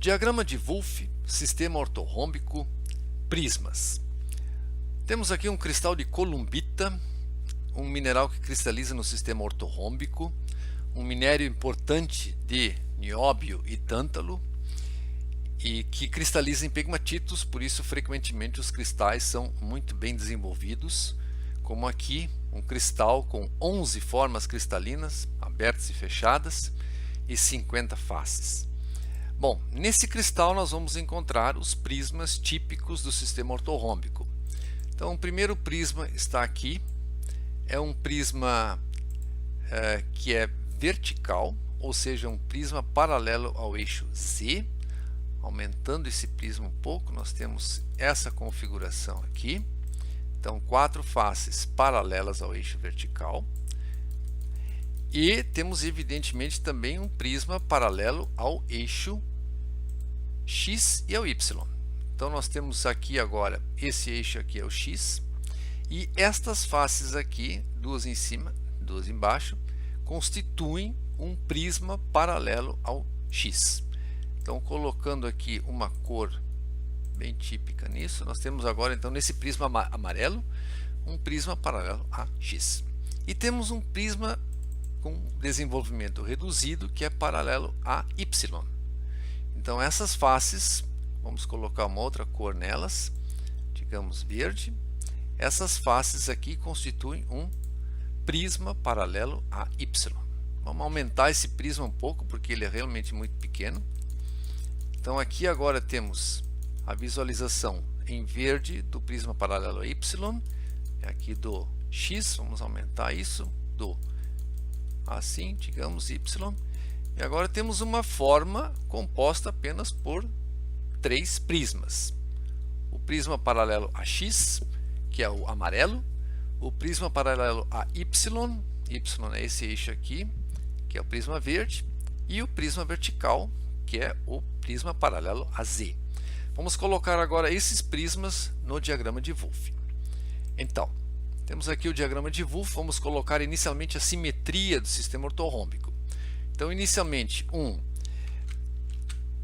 Diagrama de Wolff, sistema ortorrômbico, prismas. Temos aqui um cristal de columbita, um mineral que cristaliza no sistema ortorrômbico, um minério importante de nióbio e tântalo, e que cristaliza em pegmatitos, por isso frequentemente os cristais são muito bem desenvolvidos, como aqui um cristal com 11 formas cristalinas, abertas e fechadas, e 50 faces. Bom, nesse cristal nós vamos encontrar os prismas típicos do sistema ortorrômbico. Então o primeiro prisma está aqui, é um prisma que é vertical, ou seja, um prisma paralelo ao eixo Z. Aumentando esse prisma um pouco, nós temos essa configuração aqui. Então, 4 faces paralelas ao eixo vertical. E temos, evidentemente, também um prisma paralelo ao eixo X e ao Y. Então, nós temos aqui agora, esse eixo aqui é o X. E estas faces aqui, duas em cima, duas embaixo, constituem um prisma paralelo ao X. Então, colocando aqui uma cor bem típica nisso, nós temos agora, então, nesse prisma amarelo, um prisma paralelo a X. E temos um prisma com desenvolvimento reduzido, que é paralelo a Y. Então, essas faces, vamos colocar uma outra cor nelas, digamos verde. Essas faces aqui constituem um prisma paralelo a Y. Vamos aumentar esse prisma um pouco, porque ele é realmente muito pequeno. Então aqui agora temos a visualização em verde do prisma paralelo a Y, aqui do X, vamos aumentar isso, do assim, digamos Y, e agora temos uma forma composta apenas por 3 prismas. O prisma paralelo a X, que é o amarelo, o prisma paralelo a Y, Y é esse eixo aqui, que é o prisma verde, e o prisma vertical, que é o prisma paralelo a Z. Vamos colocar agora esses prismas no diagrama de Wolff. Então, temos aqui o diagrama de Wolff, vamos colocar inicialmente a simetria do sistema ortorrômbico. Então, inicialmente, um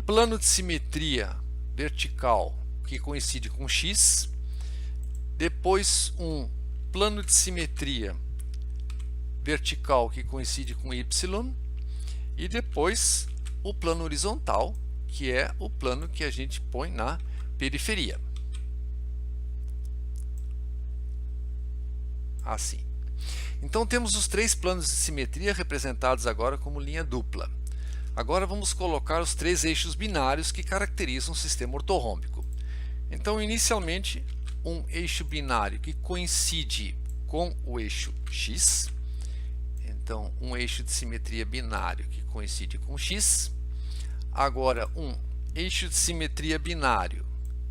plano de simetria vertical que coincide com X, depois um plano de simetria vertical que coincide com Y, e depois o plano horizontal, que é o plano que a gente põe na periferia. Assim. Então temos os 3 planos de simetria representados agora como linha dupla. Agora vamos colocar os 3 eixos binários que caracterizam o sistema ortorrômbico. Então, inicialmente, um eixo binário que coincide com o eixo X. Então, um eixo de simetria binário que coincide com X. Agora, um eixo de simetria binário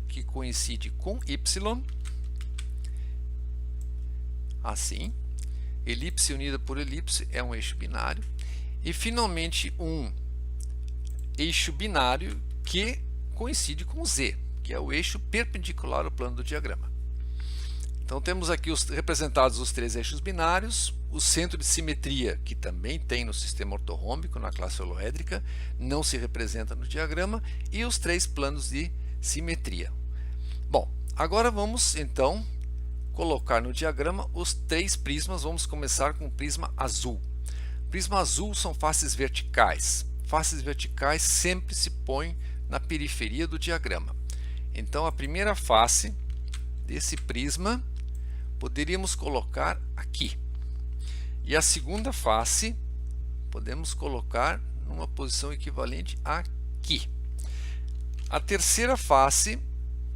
que coincide com Y. Assim. Elipse unida por elipse é um eixo binário. E, finalmente, um eixo binário que coincide com Z, que é o eixo perpendicular ao plano do diagrama. Então temos aqui representados os 3 eixos binários, o centro de simetria, que também tem no sistema ortorrômbico, na classe holoédrica, não se representa no diagrama, e os 3 planos de simetria. Bom, agora vamos então colocar no diagrama os 3 prismas. Vamos começar com o prisma azul. Prisma azul são faces verticais. Faces verticais sempre se põem na periferia do diagrama. Então a primeira face desse prisma poderíamos colocar aqui. E a segunda face podemos colocar numa posição equivalente aqui. A terceira face,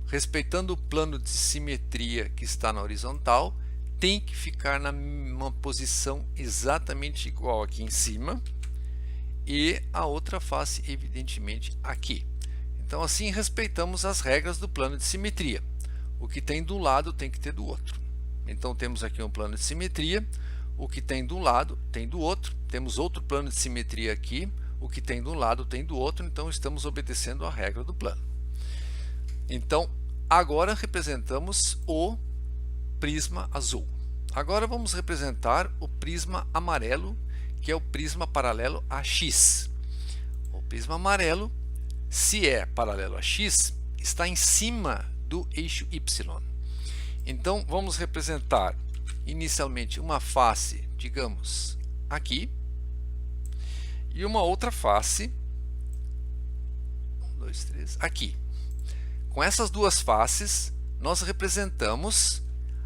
respeitando o plano de simetria que está na horizontal, tem que ficar numa posição exatamente igual aqui em cima, e a outra face, evidentemente, aqui. Então, assim, respeitamos as regras do plano de simetria. O que tem de um lado tem que ter do outro. Então, temos aqui um plano de simetria. O que tem de um lado tem do outro. Temos outro plano de simetria aqui. O que tem de um lado tem do outro. Então, estamos obedecendo a regra do plano. Então, agora representamos o prisma azul. Agora vamos representar o prisma amarelo, que é o prisma paralelo a X. O prisma amarelo se é paralelo a x, está em cima do eixo y. Então vamos representar inicialmente uma face, digamos, aqui, e uma outra face, 1, 2, 3, aqui. Com essas duas faces, nós representamos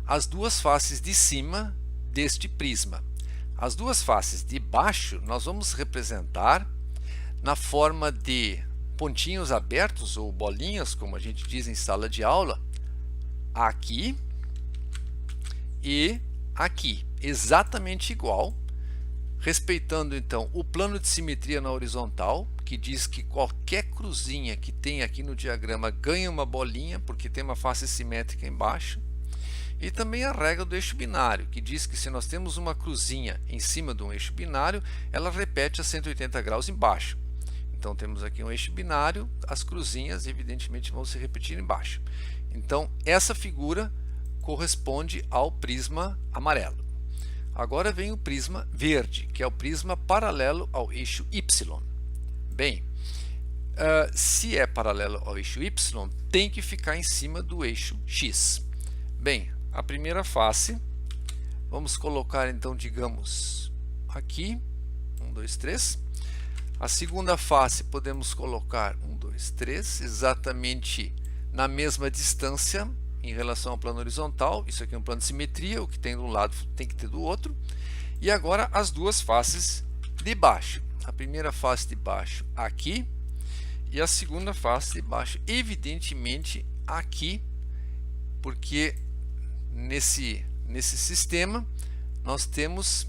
as duas faces de cima deste prisma. As duas faces de baixo nós vamos representar na forma de pontinhos abertos ou bolinhas, como a gente diz em sala de aula, aqui e aqui, exatamente igual, respeitando então o plano de simetria na horizontal, que diz que qualquer cruzinha que tem aqui no diagrama ganha uma bolinha, porque tem uma face simétrica embaixo, e também a regra do eixo binário, que diz que se nós temos uma cruzinha em cima de um eixo binário, ela repete a 180 graus embaixo. Então temos aqui um eixo binário, as cruzinhas evidentemente vão se repetir embaixo. Então essa figura corresponde ao prisma amarelo. Agora vem o prisma verde, que é o prisma paralelo ao eixo Y. Bem, se é paralelo ao eixo Y, tem que ficar em cima do eixo X. Bem, a primeira face, vamos colocar então, digamos, aqui, 1, 2, 3. A segunda face podemos colocar 1, 2, 3, exatamente na mesma distância em relação ao plano horizontal. Isso aqui é um plano de simetria, o que tem de um lado tem que ter do outro. E agora as duas faces de baixo. A primeira face de baixo aqui e a segunda face de baixo, evidentemente aqui, porque nesse sistema nós temos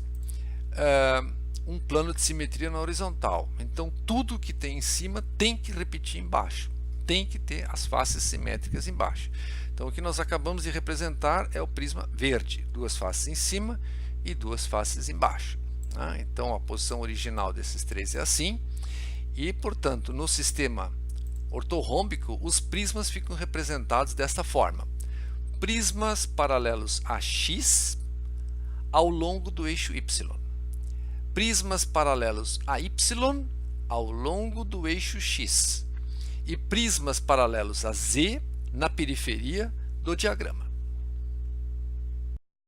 um plano de simetria na horizontal. Então tudo que tem em cima tem que repetir embaixo, tem que ter as faces simétricas embaixo. Então o que nós acabamos de representar é o prisma verde, duas faces em cima e duas faces embaixo. Então a posição original desses três é assim, e portanto no sistema ortorrômbico os prismas ficam representados desta forma: prismas paralelos a x ao longo do eixo y, prismas paralelos a y ao longo do eixo x e prismas paralelos a z na periferia do diagrama.